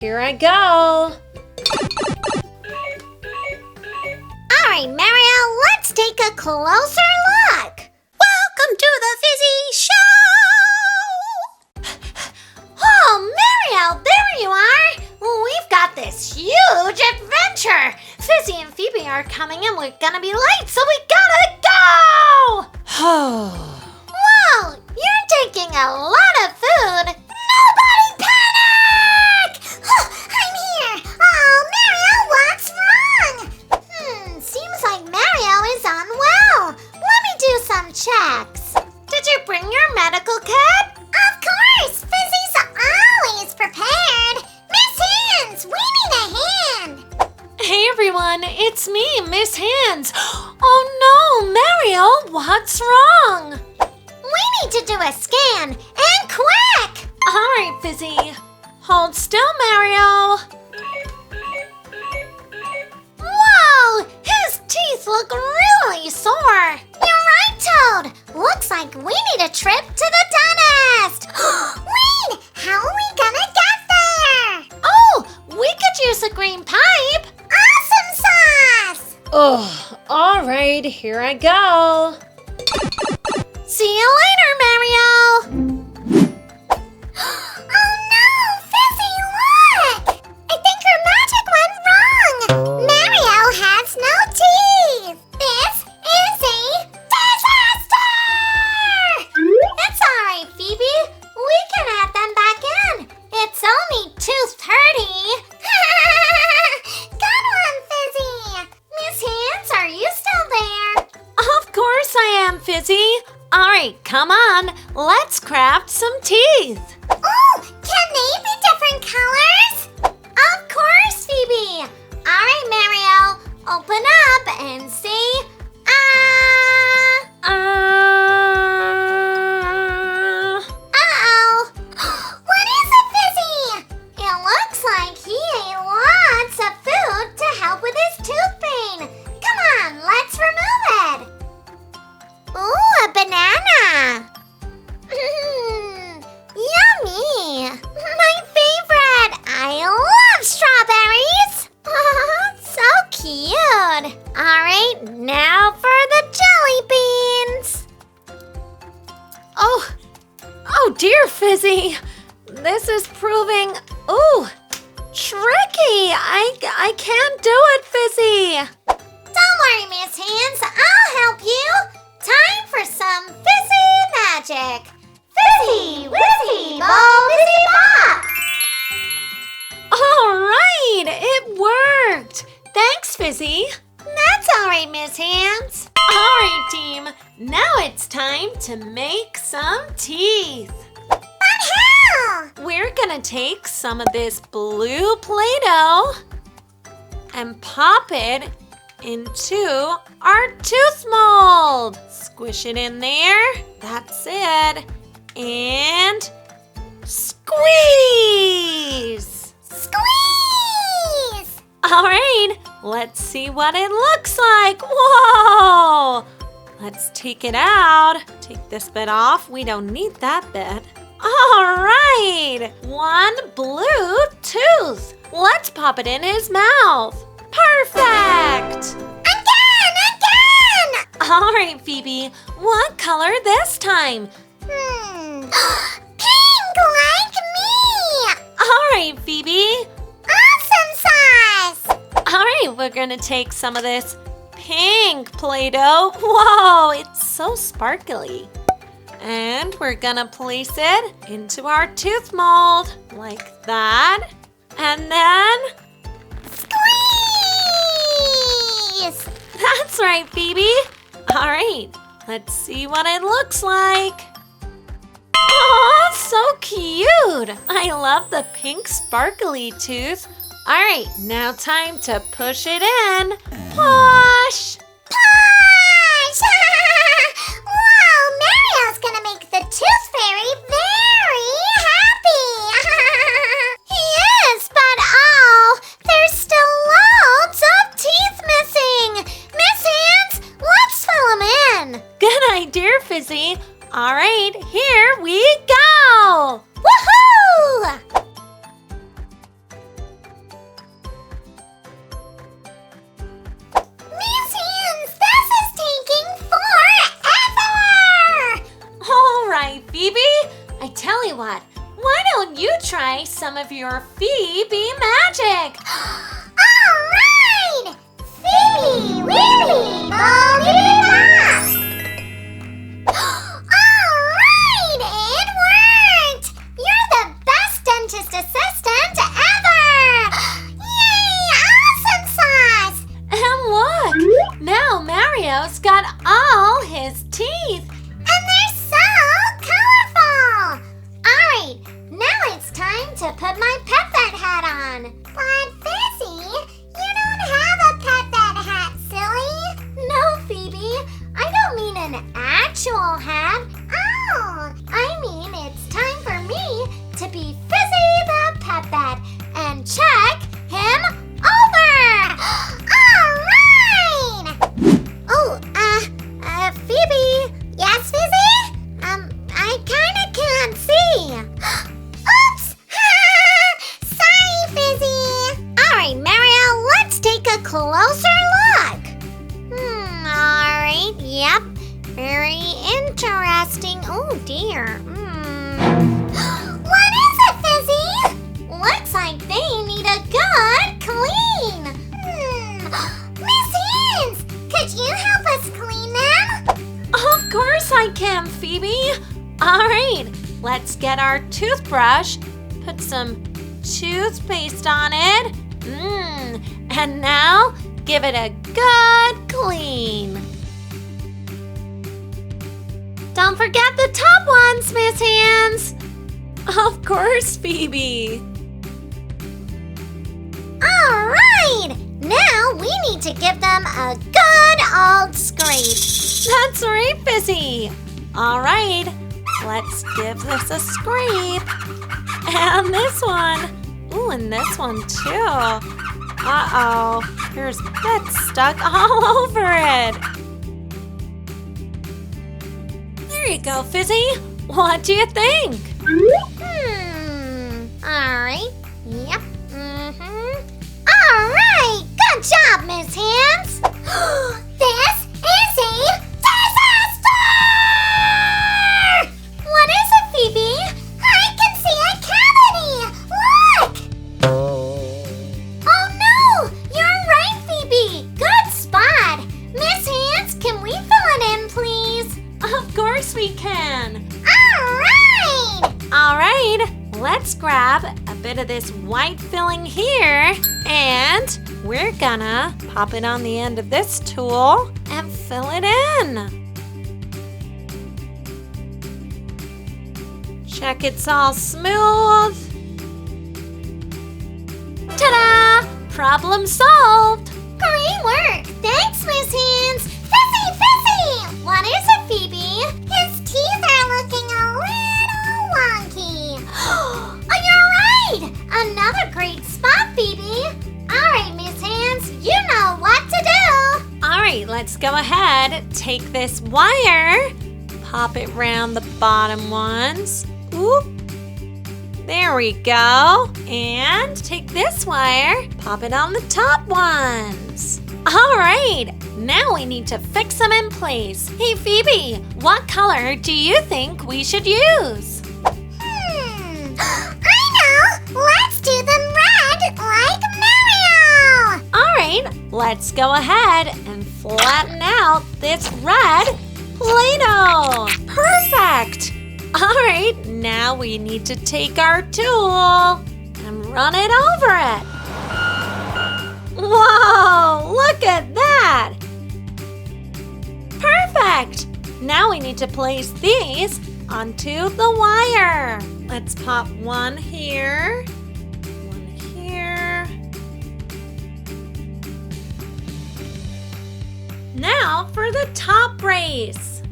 here I go. Alright, Mario, let's take a closer look. Welcome to the Fizzy Show! Oh, Mario, there you are. We've got this huge adventure. Fizzy and Phoebe are coming and we're gonna be late, so we gotta go! Whoa, you're taking a lot of food. Nobody panic! I'm here. Oh, Mario, what's wrong? Seems like Mario is unwell. Let me do some checks. Did you bring your medical kit? Of course, Fizzy's always prepared. Miss Hands, we need a hand. Hey everyone, it's me, Miss Hands. Oh no, Mario, what's wrong? We need to do a scan, and quick! Alright, Fizzy. Hold still, Mario. Whoa! His teeth look really sore. You're right, Toad. Looks like we need a trip to the dentist. Wait! How are we gonna get there? Oh, we could use a green pipe. Awesome sauce! Oh, alright, here I go. See you later, Mario! Oh no! Fizzy, look! I think her magic went wrong! Mario has no teeth! This is a disaster! It's alright, Phoebe. We can add them back in. It's only 2:30. Good one, Fizzy! Miss Hands, are you still there? Of course I am, Fizzy. Alright, come on. Let's craft some teeth. Oh, can they be different colors? Of course, Phoebe. All right, Mario, open up and see. Uh-oh. What is it, Fizzy? It looks like he ate lots of food to help with his tooth pain. Come on, let's remove it. Ooh, a banana. Yummy! My favorite! I love strawberries! So cute! Alright, now for the jelly beans! Oh dear, Fizzy. This is proving, tricky. I can't do it, Fizzy. Don't worry, Miss Hands, I'll help you! Time for some Fizzy magic! Fizzy, Wizzy, Ball, Fizzy, Bop! All right, it worked. Thanks, Fizzy. That's alright, Miss Hands. All right, team. Now it's time to make some teeth. But how? We're gonna take some of this blue Play-Doh and pop it into our tooth mold. Squish it in there. That's it. And squeeze! Squeeze! All right, let's see what it looks like. Whoa! Let's take it out. Take this bit off. We don't need that bit. All right, one blue tooth. Let's pop it in his mouth. Perfect! Again! All right, Phoebe, what color this time? Pink like me! All right, Phoebe. Awesome sauce! All right, we're gonna take some of this pink Play-Doh. Whoa, it's so sparkly. And we're gonna place it into our tooth mold like that. And then, Squeeze! that's right, Phoebe. All right, let's see what it looks like. Oh, so cute. I love the pink sparkly tooth. All right, now time to push it in. Push! Push! Wow, Mario's gonna make the Tooth Fairy very happy! He is, but there's still loads of teeth missing! Miss Hands, let's fill them in! Good idea, Fizzy. All right, here we go. Woohoo! some of your Phoebe magic. Alright! Phoebe, Weeby, Bobbidi-Bop! Alright! It worked! You're the best dentist assistant ever! Yay! Awesome sauce! And look, now Mario's got all his teeth. And they're so colorful! Alright, now it's time to put my pet vet hat on. But Fizzy, you don't have a pet vet hat, silly. No, Phoebe, I don't mean an actual hat. Oh, I mean it's time for me to be Fizzy the Pet Vet and check him over. Alright! Oh, Phoebe. Yes, Fizzy? I kinda can't see. Oops! Sorry, Fizzy. Alright, Mario, let's take a closer look. Alright, yep. Very interesting. Oh, dear. What is it, Fizzy? Looks like they need a good clean. Miss Hands, could you help us clean them? Of course I can, Phoebe. All right, let's get our toothbrush, put some toothpaste on it. And now give it a good clean. Don't forget the top ones, Miss Hands. Of course, Phoebe. All right, now we need to give them a good old scrape. That's right, Fizzy. All right, let's give this a scrape. And this one. Ooh, and this one too. Uh-oh, there's bits stuck all over it. There you go, Fizzy. What do you think? All right, yep, All right, good job, Miss Hands. This is a disaster! What is it, Phoebe? I can see a cavity! Look! Oh no! You're right, Phoebe! Good spot! Miss Hands, can we fill it in, please? Of course we can. Alright! All right, let's grab a bit of this white filling here, and we're gonna pop it on the end of this tool and fill it in. Check it's all smooth. Ta-da! Problem solved. Great work! Thanks, Miss Hands! Fizzy! Fizzy! What is it, Phoebe? His teeth are looking a little wonky. Oh, you're right! Another great spot, Phoebe! Alright, Miss Hands, you know what to do! All right, let's go ahead. Take this wire, pop it round the bottom ones. Oop. There we go. And take this wire, pop it on the top ones. All right, now we need to fix them in place. Hey, Phoebe, what color do you think we should use? I know! Let's do them red like Mario! All right, let's go ahead and flatten out this red Play-Doh. Perfect. All right, now we need to take our tool and run it over it. Whoa, look at that. Perfect. Now we need to place these onto the wire. Let's pop one here, one here. Now for the top brace.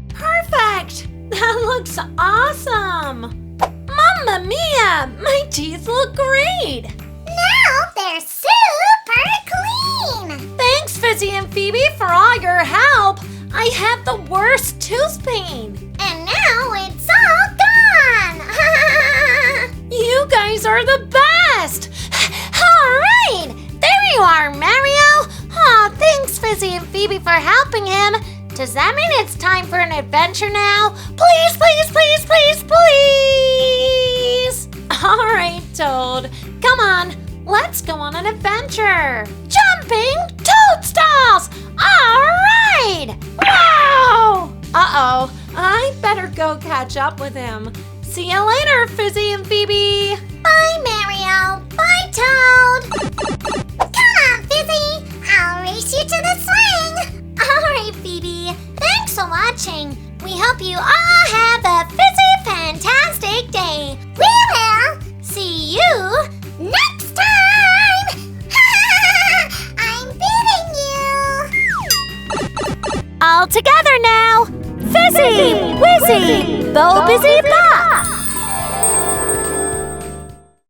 Perfect! That looks awesome! Mamma mia! My teeth look great! Now they're super clean! Thanks, Fizzy and Phoebe, for all your help! I had the worst tooth pain! And now it's all gone! You guys are the best! Alright! There you are, Mario! Aw, thanks, Fizzy and Phoebe, for helping him! Does that mean it's time for an adventure now? Please, please, please, please, please! All right, Toad. Come on, let's go on an adventure. Jumping toadstools! All right! Wow! Uh-oh, I better go catch up with him. See you later, Fizzy and Phoebe. Bye, Mario. Bye, Toad. Come on, Fizzy. I'll race you to the swing. All right, Phoebe. Thanks for watching. We hope you all have a Fizzy fantastic day. We will see you next time. I'm beating you. All together now. Fizzy, Wizzy, Bo Busy,